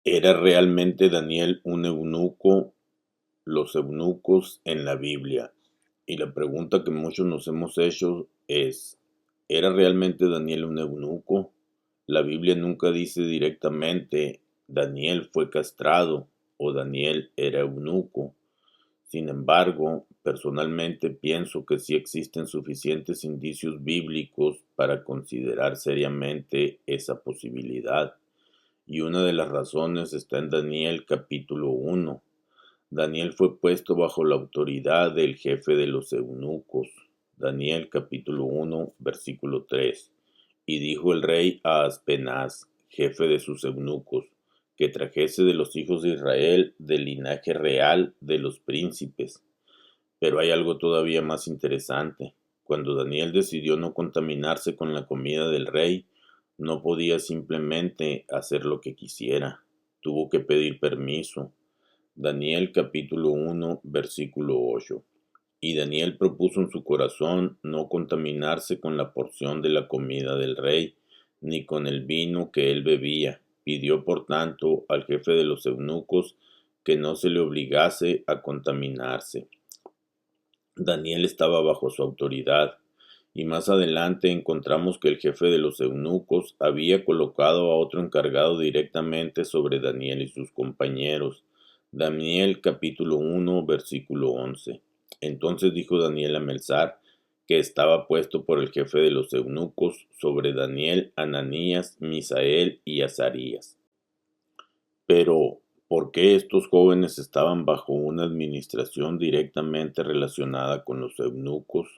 ¿Era realmente Daniel un eunuco? Los eunucos en la Biblia. Y la pregunta que muchos nos hemos hecho es, ¿era realmente Daniel un eunuco? La Biblia nunca dice directamente Daniel fue castrado o Daniel era eunuco. Sin embargo, personalmente pienso que sí existen suficientes indicios bíblicos para considerar seriamente esa posibilidad. Y una de las razones está en Daniel capítulo 1. Daniel fue puesto bajo la autoridad del jefe de los eunucos. Daniel capítulo 1 versículo 3. Y dijo el rey a Aspenaz, jefe de sus eunucos, que trajese de los hijos de Israel del linaje real de los príncipes. Pero hay algo todavía más interesante. Cuando Daniel decidió no contaminarse con la comida del rey, no podía simplemente hacer lo que quisiera. Tuvo que pedir permiso. Daniel capítulo 1 versículo 8. Y Daniel propuso en su corazón no contaminarse con la porción de la comida del rey, ni con el vino que él bebía. Pidió, por tanto, al jefe de los eunucos que no se le obligase a contaminarse. Daniel estaba bajo su autoridad, y más adelante encontramos que el jefe de los eunucos había colocado a otro encargado directamente sobre Daniel y sus compañeros. Daniel capítulo 1 versículo 11. Entonces dijo Daniel a Melzar, que estaba puesto por el jefe de los eunucos sobre Daniel, Ananías, Misael y Azarías. Pero, ¿por qué estos jóvenes estaban bajo una administración directamente relacionada con los eunucos?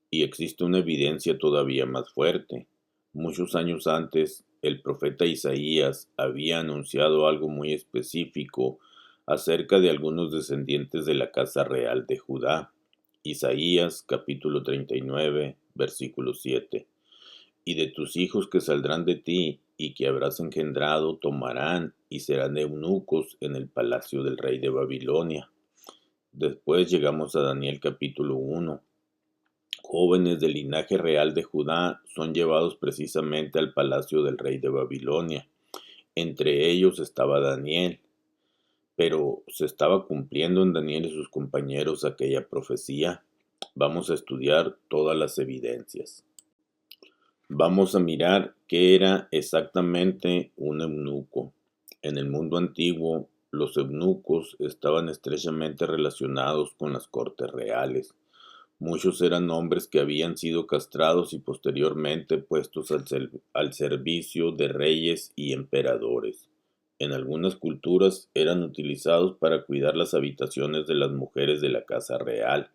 Y existe una evidencia todavía más fuerte. Muchos años antes, el profeta Isaías había anunciado algo muy específico acerca de algunos descendientes de la casa real de Judá. Isaías capítulo 39, versículo 7. Y de tus hijos que saldrán de ti y que habrás engendrado tomarán y serán eunucos en el palacio del rey de Babilonia. Después llegamos a Daniel capítulo 1. Jóvenes del linaje real de Judá son llevados precisamente al palacio del rey de Babilonia. Entre ellos estaba Daniel. Pero ¿se estaba cumpliendo en Daniel y sus compañeros aquella profecía? Vamos a estudiar todas las evidencias. Vamos a mirar qué era exactamente un eunuco. En el mundo antiguo, los eunucos estaban estrechamente relacionados con las cortes reales. Muchos eran hombres que habían sido castrados y posteriormente puestos al servicio de reyes y emperadores. En algunas culturas eran utilizados para cuidar las habitaciones de las mujeres de la casa real,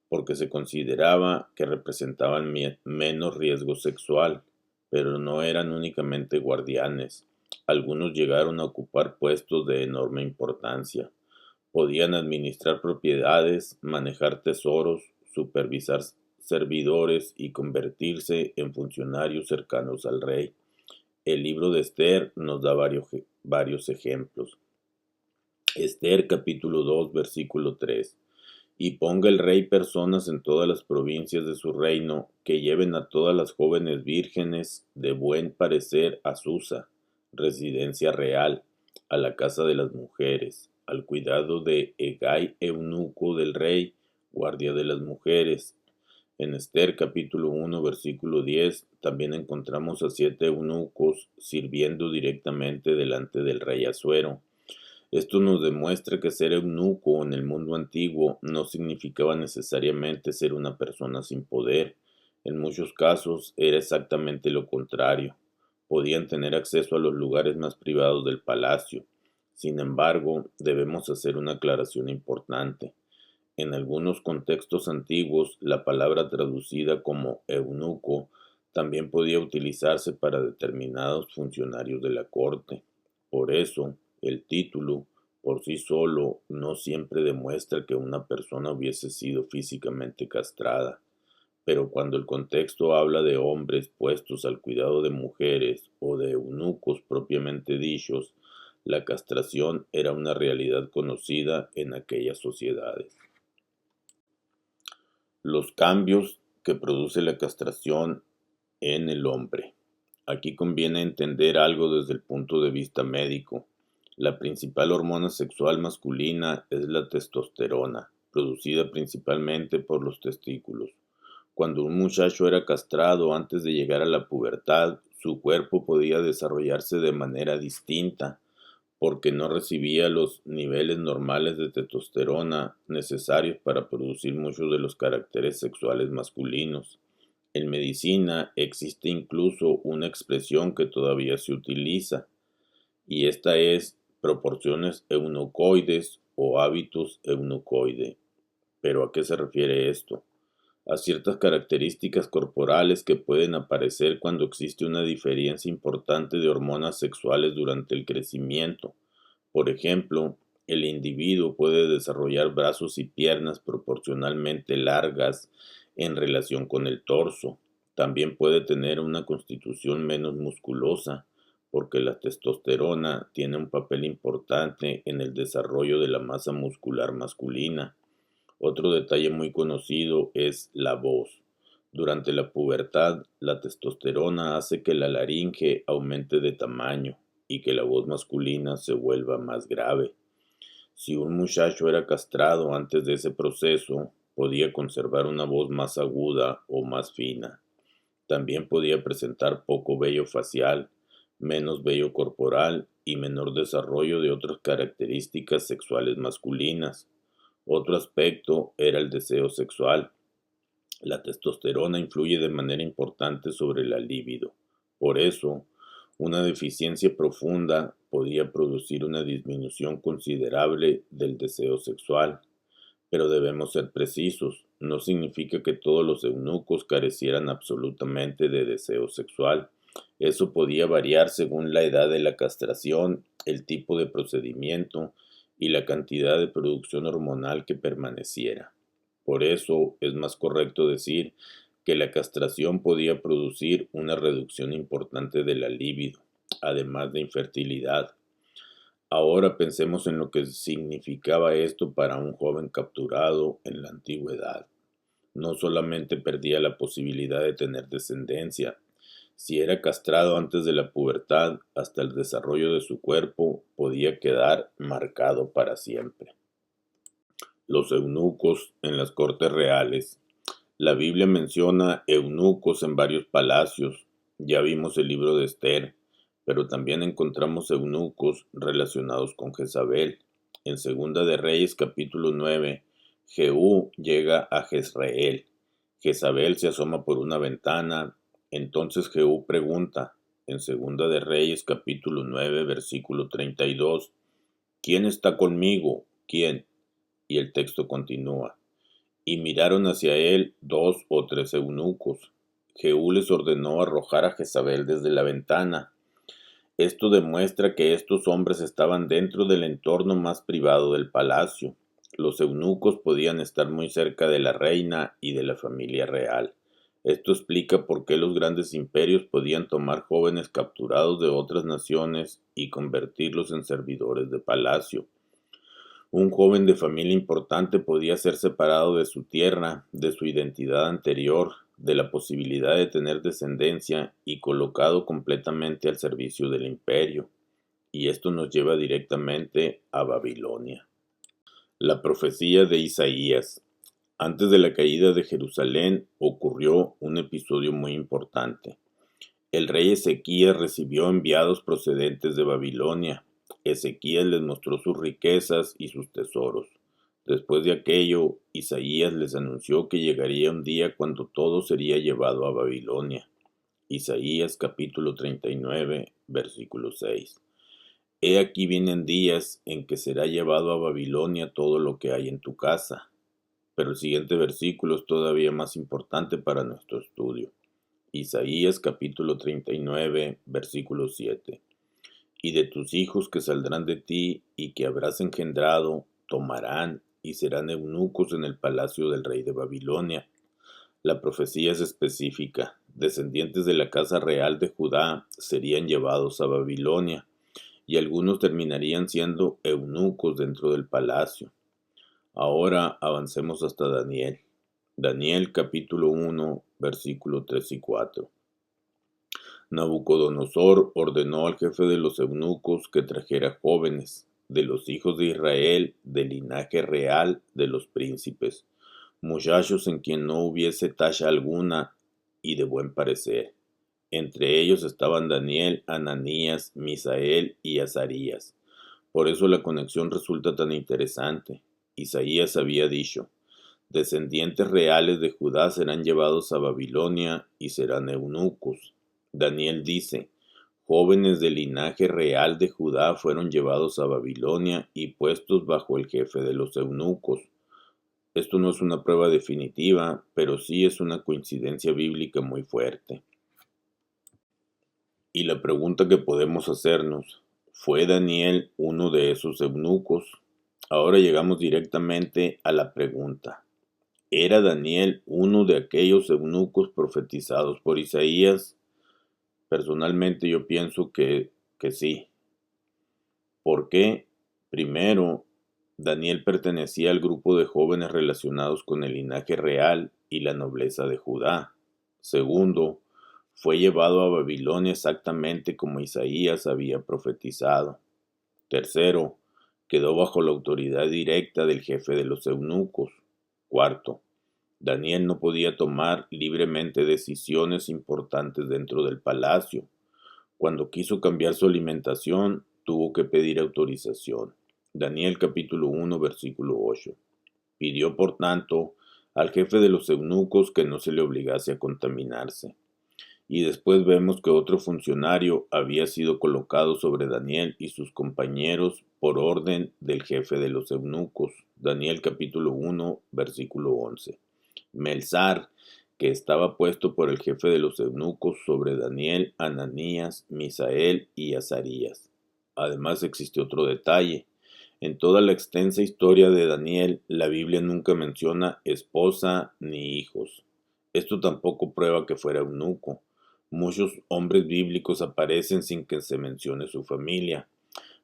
porque se consideraba que representaban menos riesgo sexual, pero no eran únicamente guardianes. Algunos llegaron a ocupar puestos de enorme importancia. Podían administrar propiedades, manejar tesoros, supervisar servidores y convertirse en funcionarios cercanos al rey. El libro de Esther nos da varios ejemplos. Esther capítulo 2 versículo 3. Y ponga el rey personas en todas las provincias de su reino, que lleven a todas las jóvenes vírgenes de buen parecer a Susa, residencia real, a la casa de las mujeres, al cuidado de Hegai, eunuco del rey, guardia de las mujeres. En Esther capítulo 1 versículo 10 también encontramos a 7 eunucos sirviendo directamente delante del rey Asuero. Esto nos demuestra que ser eunuco en el mundo antiguo no significaba necesariamente ser una persona sin poder. En muchos casos era exactamente lo contrario. Podían tener acceso a los lugares más privados del palacio. Sin embargo, debemos hacer una aclaración importante. En algunos contextos antiguos, la palabra traducida como eunuco también podía utilizarse para determinados funcionarios de la corte. Por eso, el título por sí solo no siempre demuestra que una persona hubiese sido físicamente castrada, pero cuando el contexto habla de hombres puestos al cuidado de mujeres o de eunucos propiamente dichos, la castración era una realidad conocida en aquellas sociedades. Los cambios que produce la castración en el hombre. Aquí conviene entender algo desde el punto de vista médico. La principal hormona sexual masculina es la testosterona, producida principalmente por los testículos. Cuando un muchacho era castrado antes de llegar a la pubertad, su cuerpo podía desarrollarse de manera distinta, porque no recibía los niveles normales de testosterona necesarios para producir muchos de los caracteres sexuales masculinos. En medicina existe incluso una expresión que todavía se utiliza, y esta es proporciones eunucoides o hábitus eunucoide. ¿Pero a qué se refiere esto? A ciertas características corporales que pueden aparecer cuando existe una diferencia importante de hormonas sexuales durante el crecimiento. Por ejemplo, el individuo puede desarrollar brazos y piernas proporcionalmente largas en relación con el torso. También puede tener una constitución menos musculosa, porque la testosterona tiene un papel importante en el desarrollo de la masa muscular masculina. Otro detalle muy conocido es la voz. Durante la pubertad, la testosterona hace que la laringe aumente de tamaño y que la voz masculina se vuelva más grave. Si un muchacho era castrado antes de ese proceso, podía conservar una voz más aguda o más fina. También podía presentar poco vello facial, menos vello corporal y menor desarrollo de otras características sexuales masculinas. Otro aspecto era el deseo sexual. La testosterona influye de manera importante sobre la libido. Por eso, una deficiencia profunda podía producir una disminución considerable del deseo sexual. Pero debemos ser precisos, no significa que todos los eunucos carecieran absolutamente de deseo sexual. Eso podía variar según la edad de la castración, el tipo de procedimiento y la cantidad de producción hormonal que permaneciera. Por eso es más correcto decir que la castración podía producir una reducción importante de la libido, además de infertilidad. Ahora pensemos en lo que significaba esto para un joven capturado en la antigüedad. No solamente perdía la posibilidad de tener descendencia, si era castrado antes de la pubertad, hasta el desarrollo de su cuerpo podía quedar marcado para siempre. Los eunucos en las cortes reales. La Biblia menciona eunucos en varios palacios. Ya vimos el libro de Esther, pero también encontramos eunucos relacionados con Jezabel. En Segunda de Reyes capítulo 9, Jehú llega a Jezreel. Jezabel se asoma por una ventana. Entonces Jehú pregunta, en Segunda de Reyes capítulo 9, versículo 32, ¿quién está conmigo? ¿Quién? Y el texto continúa. Y miraron hacia él 2 o 3 eunucos. Jehú les ordenó arrojar a Jezabel desde la ventana. Esto demuestra que estos hombres estaban dentro del entorno más privado del palacio. Los eunucos podían estar muy cerca de la reina y de la familia real. Esto explica por qué los grandes imperios podían tomar jóvenes capturados de otras naciones y convertirlos en servidores de palacio. Un joven de familia importante podía ser separado de su tierra, de su identidad anterior, de la posibilidad de tener descendencia y colocado completamente al servicio del imperio. Y esto nos lleva directamente a Babilonia. La profecía de Isaías. Antes de la caída de Jerusalén ocurrió un episodio muy importante. El rey Ezequías recibió enviados procedentes de Babilonia. Ezequías les mostró sus riquezas y sus tesoros. Después de aquello, Isaías les anunció que llegaría un día cuando todo sería llevado a Babilonia. Isaías capítulo 39, versículo 6. He aquí vienen días en que será llevado a Babilonia todo lo que hay en tu casa. Pero el siguiente versículo es todavía más importante para nuestro estudio. Isaías capítulo 39, versículo 7. Y de tus hijos que saldrán de ti y que habrás engendrado, tomarán y serán eunucos en el palacio del rey de Babilonia. La profecía es específica. Descendientes de la casa real de Judá serían llevados a Babilonia, y algunos terminarían siendo eunucos dentro del palacio. Ahora avancemos hasta Daniel. Daniel capítulo 1, versículo 3 y 4. Nabucodonosor ordenó al jefe de los eunucos que trajera jóvenes de los hijos de Israel, del linaje real de los príncipes, muchachos en quien no hubiese tacha alguna y de buen parecer. Entre ellos estaban Daniel, Ananías, Misael y Azarías. Por eso la conexión resulta tan interesante. Isaías había dicho: descendientes reales de Judá serán llevados a Babilonia y serán eunucos. Daniel dice: jóvenes del linaje real de Judá fueron llevados a Babilonia y puestos bajo el jefe de los eunucos. Esto no es una prueba definitiva, pero sí es una coincidencia bíblica muy fuerte. Y la pregunta que podemos hacernos: ¿fue Daniel uno de esos eunucos? Ahora llegamos directamente a la pregunta: ¿era Daniel uno de aquellos eunucos profetizados por Isaías? Personalmente yo pienso que sí. ¿Por qué? Primero, Daniel pertenecía al grupo de jóvenes relacionados con el linaje real y la nobleza de Judá. Segundo, fue llevado a Babilonia exactamente como Isaías había profetizado. Tercero, quedó bajo la autoridad directa del jefe de los eunucos. Cuarto, Daniel no podía tomar libremente decisiones importantes dentro del palacio. Cuando quiso cambiar su alimentación, tuvo que pedir autorización. Daniel capítulo 1, versículo 8. Pidió, por tanto, al jefe de los eunucos que no se le obligase a contaminarse. Y después vemos que otro funcionario había sido colocado sobre Daniel y sus compañeros por orden del jefe de los eunucos. Daniel capítulo 1, versículo 11. Melzar, que estaba puesto por el jefe de los eunucos sobre Daniel, Ananías, Misael y Azarías. Además existe otro detalle. En toda la extensa historia de Daniel, la Biblia nunca menciona esposa ni hijos. Esto tampoco prueba que fuera eunuco. Muchos hombres bíblicos aparecen sin que se mencione su familia.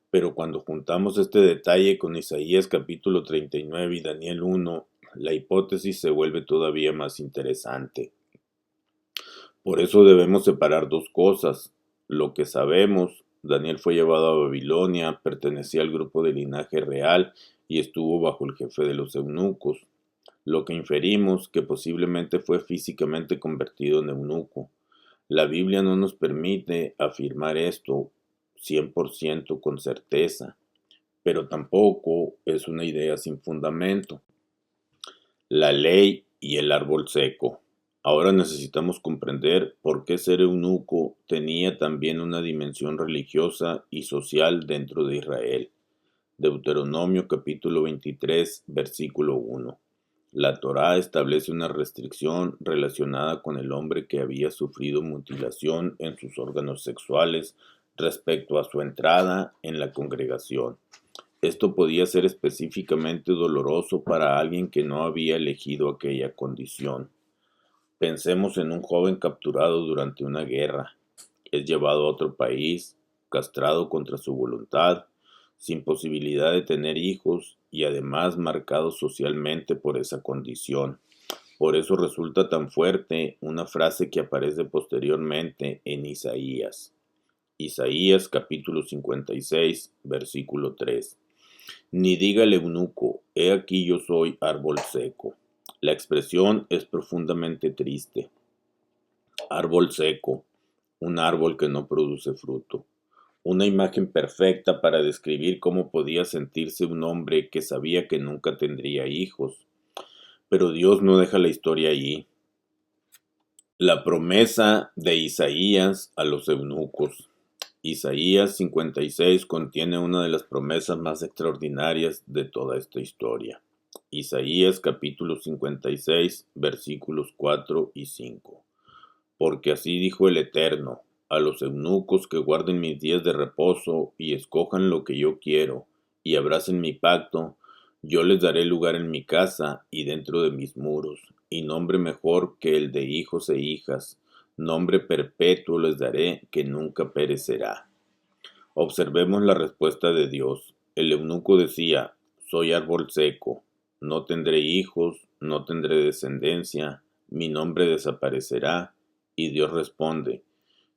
Pero cuando juntamos este detalle con Isaías capítulo 39 y Daniel 1, la hipótesis se vuelve todavía más interesante. Por eso debemos separar dos cosas. Lo que sabemos: Daniel fue llevado a Babilonia, pertenecía al grupo de linaje real y estuvo bajo el jefe de los eunucos. Lo que inferimos: que posiblemente fue físicamente convertido en eunuco. La Biblia no nos permite afirmar esto 100% con certeza, pero tampoco es una idea sin fundamento. La ley y el árbol seco. Ahora necesitamos comprender por qué ser eunuco tenía también una dimensión religiosa y social dentro de Israel. Deuteronomio capítulo 23, versículo 1. La Torá establece una restricción relacionada con el hombre que había sufrido mutilación en sus órganos sexuales respecto a su entrada en la congregación. Esto podía ser específicamente doloroso para alguien que no había elegido aquella condición. Pensemos en un joven capturado durante una guerra. Es llevado a otro país, castrado contra su voluntad, sin posibilidad de tener hijos y además marcado socialmente por esa condición. Por eso resulta tan fuerte una frase que aparece posteriormente en Isaías. Isaías capítulo 56, versículo 3. Ni diga el eunuco: he aquí yo soy árbol seco. La expresión es profundamente triste. Árbol seco, un árbol que no produce fruto. Una imagen perfecta para describir cómo podía sentirse un hombre que sabía que nunca tendría hijos. Pero Dios no deja la historia allí. La promesa de Isaías a los eunucos. Isaías 56 contiene una de las promesas más extraordinarias de toda esta historia. Isaías capítulo 56, versículos 4 y 5. Porque así dijo el Eterno: a los eunucos que guarden mis días de reposo y escojan lo que yo quiero y abracen mi pacto, yo les daré lugar en mi casa y dentro de mis muros, y nombre mejor que el de hijos e hijas, nombre perpetuo les daré que nunca perecerá. Observemos la respuesta de Dios. El eunuco decía: soy árbol seco, no tendré hijos, no tendré descendencia, mi nombre desaparecerá. Y Dios responde: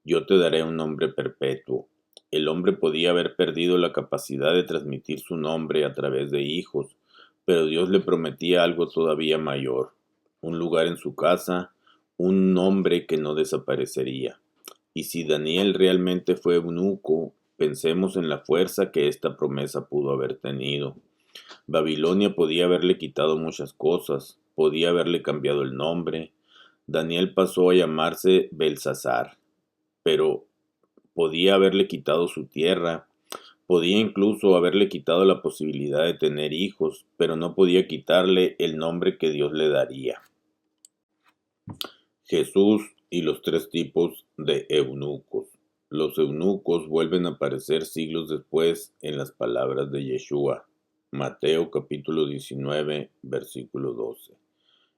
Yo te daré un nombre perpetuo. El hombre podía haber perdido la capacidad de transmitir su nombre a través de hijos, pero Dios le prometía algo todavía mayor, un lugar en su casa, un nombre que no desaparecería. Y si Daniel realmente fue eunuco, pensemos en la fuerza que esta promesa pudo haber tenido. Babilonia podía haberle quitado muchas cosas, podía haberle cambiado el nombre. Daniel pasó a llamarse Belsasar, pero podía haberle quitado su tierra, podía incluso haberle quitado la posibilidad de tener hijos, pero no podía quitarle el nombre que Dios le daría. Jesús y los tres tipos de eunucos. Los eunucos vuelven a aparecer siglos después en las palabras de Yeshua. Mateo capítulo 19, versículo 12.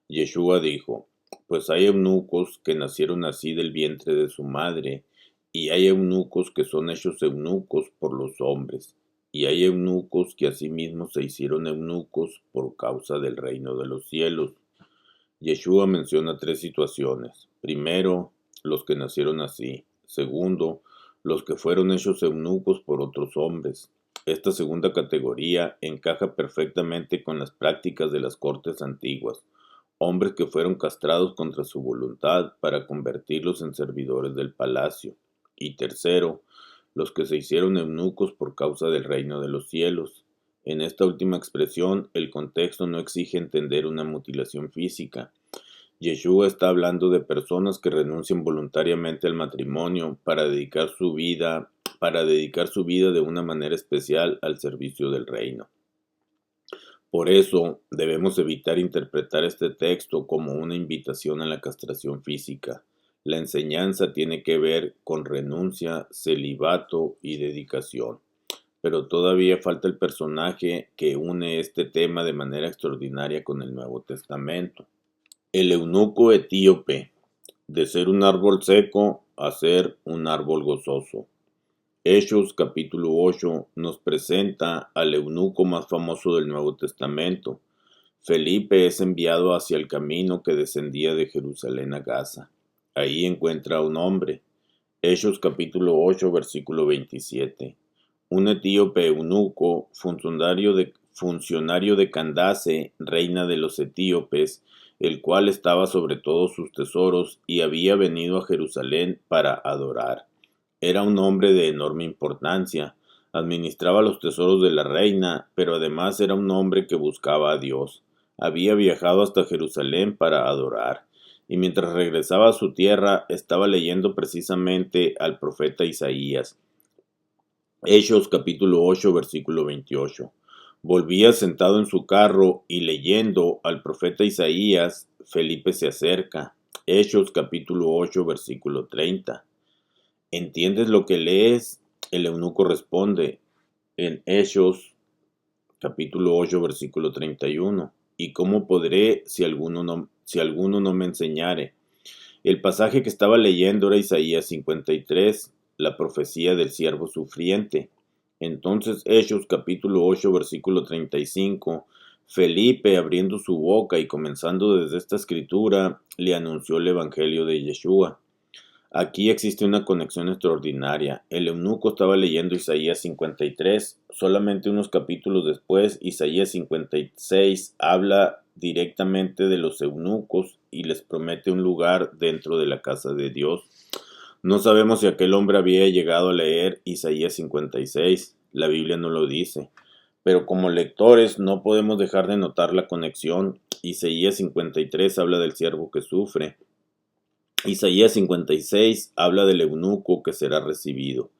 Yeshua dijo: pues hay eunucos que nacieron así del vientre de su madre, y hay eunucos que son hechos eunucos por los hombres, y hay eunucos que asimismo se hicieron eunucos por causa del reino de los cielos. Yeshua menciona tres situaciones. Primero, los que nacieron así. Segundo, los que fueron hechos eunucos por otros hombres. Esta segunda categoría encaja perfectamente con las prácticas de las cortes antiguas, hombres que fueron castrados contra su voluntad para convertirlos en servidores del palacio. Y tercero, los que se hicieron eunucos por causa del reino de los cielos. En esta última expresión, el contexto no exige entender una mutilación física. Yeshua está hablando de personas que renuncian voluntariamente al matrimonio para dedicar su vida de una manera especial al servicio del reino. Por eso, debemos evitar interpretar este texto como una invitación a la castración física. La enseñanza tiene que ver con renuncia, celibato y dedicación. Pero todavía falta el personaje que une este tema de manera extraordinaria con el Nuevo Testamento. El eunuco etíope, de ser un árbol seco a ser un árbol gozoso. Hechos capítulo 8 nos presenta al eunuco más famoso del Nuevo Testamento. Felipe es enviado hacia el camino que descendía de Jerusalén a Gaza. Ahí encuentra a un hombre. Hechos capítulo 8 versículo 27. Un etíope eunuco, funcionario de Candace, reina de los etíopes, el cual estaba sobre todos sus tesoros y había venido a Jerusalén para adorar. Era un hombre de enorme importancia, administraba los tesoros de la reina, pero además era un hombre que buscaba a Dios. Había viajado hasta Jerusalén para adorar, y mientras regresaba a su tierra estaba leyendo precisamente al profeta Isaías. Hechos capítulo 8 versículo 28. Volvía sentado en su carro y leyendo al profeta Isaías, Felipe se acerca. Hechos capítulo 8 versículo 30. ¿Entiendes lo que lees? El eunuco responde en Hechos capítulo 8 versículo 31. ¿Y cómo podré si alguno no me enseñare? El pasaje que estaba leyendo era Isaías 53, la profecía del siervo sufriente. Entonces Hechos capítulo 8 versículo 35, Felipe abriendo su boca y comenzando desde esta escritura, le anunció el evangelio de Yeshua. Aquí existe una conexión extraordinaria. El eunuco estaba leyendo Isaías 53, solamente unos capítulos después, Isaías 56 habla directamente de los eunucos y les promete un lugar dentro de la casa de Dios. No sabemos si aquel hombre había llegado a leer Isaías 56, la Biblia no lo dice, pero como lectores no podemos dejar de notar la conexión. Isaías 53 habla del siervo que sufre. Isaías 56 habla del eunuco que será recibido.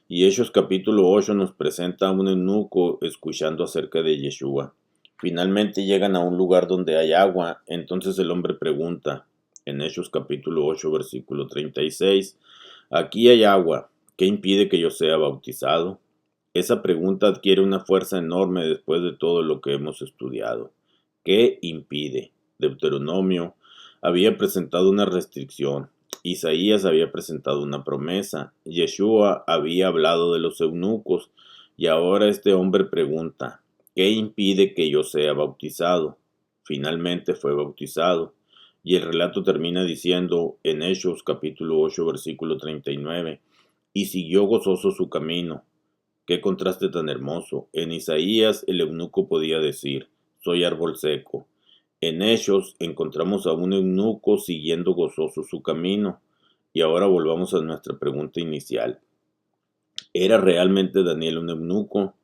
Y Hechos capítulo 8 nos presenta a un eunuco escuchando acerca de Yeshua. Finalmente llegan a un lugar donde hay agua. Entonces el hombre pregunta, en Hechos capítulo 8 versículo 36, aquí hay agua, ¿qué impide que yo sea bautizado? Esa pregunta adquiere una fuerza enorme después de todo lo que hemos estudiado. ¿Qué impide? Deuteronomio había presentado una restricción, Isaías había presentado una promesa, Yeshua había hablado de los eunucos, y ahora este hombre pregunta, ¿qué impide que yo sea bautizado? Finalmente fue bautizado. Y el relato termina diciendo en Hechos capítulo 8 versículo 39, y siguió gozoso su camino. Qué contraste tan hermoso. En Isaías el eunuco podía decir, soy árbol seco. En Hechos encontramos a un eunuco siguiendo gozoso su camino. Y ahora volvamos a nuestra pregunta inicial. ¿Era realmente Daniel un eunuco?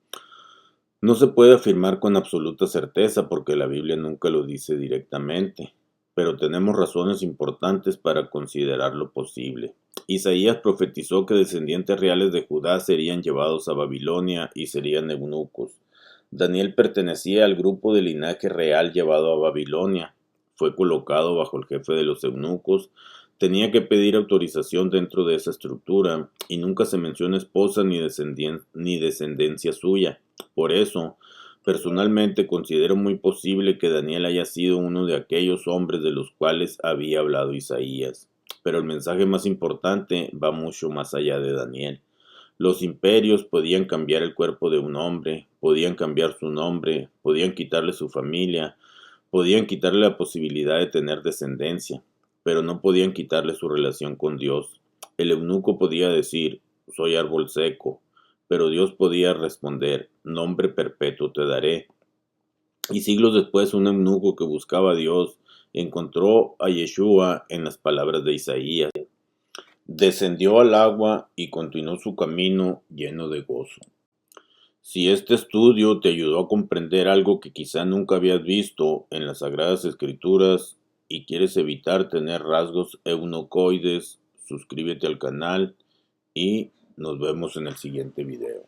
No se puede afirmar con absoluta certeza porque la Biblia nunca lo dice directamente, pero tenemos razones importantes para considerarlo posible. Isaías profetizó que descendientes reales de Judá serían llevados a Babilonia y serían eunucos. Daniel pertenecía al grupo de linaje real llevado a Babilonia. Fue colocado bajo el jefe de los eunucos. Tenía que pedir autorización dentro de esa estructura y nunca se menciona esposa ni descendencia suya. Por eso, personalmente considero muy posible que Daniel haya sido uno de aquellos hombres de los cuales había hablado Isaías. Pero el mensaje más importante va mucho más allá de Daniel. Los imperios podían cambiar el cuerpo de un hombre, podían cambiar su nombre, podían quitarle su familia, podían quitarle la posibilidad de tener descendencia, pero no podían quitarle su relación con Dios. El eunuco podía decir, soy árbol seco, pero Dios podía responder, nombre perpetuo te daré. Y siglos después, un eunuco que buscaba a Dios encontró a Yeshua en las palabras de Isaías. Descendió al agua y continuó su camino lleno de gozo. Si este estudio te ayudó a comprender algo que quizá nunca habías visto en las Sagradas Escrituras y quieres evitar tener rasgos eunucoides, suscríbete al canal y nos vemos en el siguiente video.